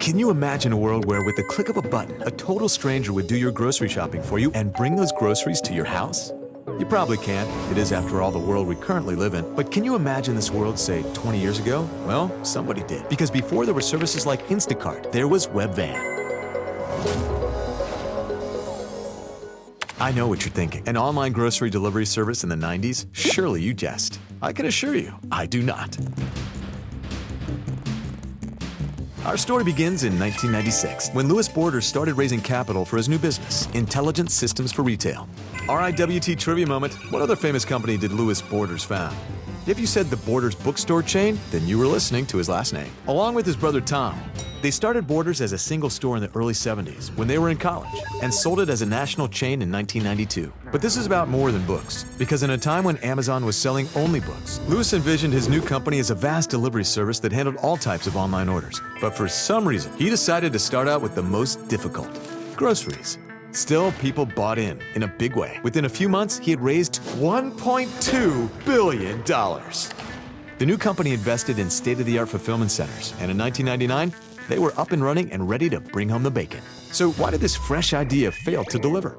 Can you imagine a world where, with the click of a button, a total stranger would do your grocery shopping for you and bring those groceries to your house? You probably can't. It is, after all, the world we currently live in. But can you imagine this world, say, 20 years ago? Well, somebody did. Because before there were services like Instacart, there was WebVan. I know what you're thinking. An online grocery delivery service in the 90s? Surely you jest. I can assure you, I do not. Our story begins in 1996, when Louis Borders started raising capital for his new business, Intelligent Systems for Retail. RIWT trivia moment: what other famous company did Louis Borders found? If you said the Borders bookstore chain, then you were listening to his last name. Along with his brother Tom, they started Borders as a single store in the early 70s when they were in college and sold it as a national chain in 1992. But this is about more than books, because in a time when Amazon was selling only books, Louis envisioned his new company as a vast delivery service that handled all types of online orders. But for some reason, he decided to start out with the most difficult: groceries. Still, people bought in a big way. Within a few months, he had raised $1.2 billion. The new company invested in state-of-the-art fulfillment centers, and in 1999, they were up and running and ready to bring home the bacon. So why did this fresh idea fail to deliver?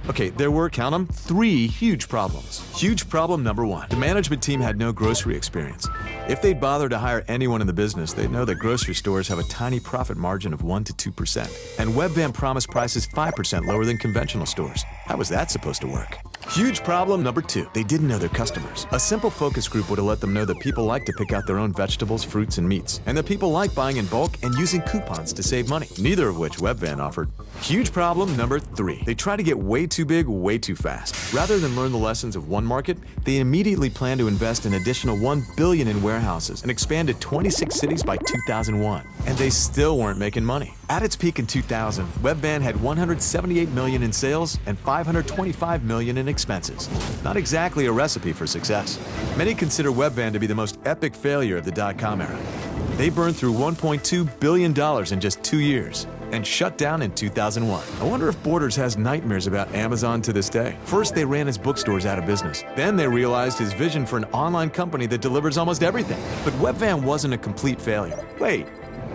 Okay, there were, count them, 3 huge problems. Huge problem number 1, the management team had no grocery experience. If they'd bother to hire anyone in the business, they'd know that grocery stores have a tiny profit margin of 1 to 2%. And WebVan promised prices 5% lower than conventional stores. How was that supposed to work? Huge problem number 2, they didn't know their customers. A simple focus group would have let them know that people like to pick out their own vegetables, fruits, and meats, and that people like buying in bulk and using coupons to save money, neither of which WebVan offered. Huge problem number 3, they tried to get way too big, way too fast. Rather than learn the lessons of one market, they immediately planned to invest an additional $1 billion in warehouses and expand to 26 cities by 2001. And they still weren't making money. At its peak in 2000, WebVan had $178 million in sales and $525 million in expenses. Not exactly a recipe for success. Many consider WebVan to be the most epic failure of the dot-com era. They burned through $1.2 billion in just 2 years and shut down in 2001. I wonder if Borders has nightmares about Amazon to this day. First, they ran his bookstores out of business. Then they realized his vision for an online company that delivers almost everything. But WebVan wasn't a complete failure. Wait,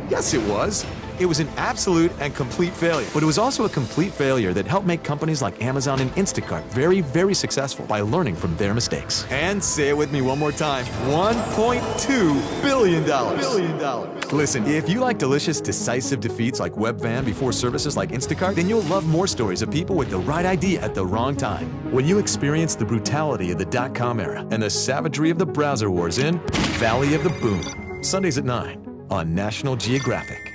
yes it was. It was an absolute and complete failure. But it was also a complete failure that helped make companies like Amazon and Instacart very, very successful by learning from their mistakes. And say it with me one more time: $1.2 billion. Listen, if you like delicious, decisive defeats like WebVan before services like Instacart, then you'll love more stories of people with the right idea at the wrong time. When you experience the brutality of the dot-com era and the savagery of the browser wars in Valley of the Boom. Sundays at 9 on National Geographic.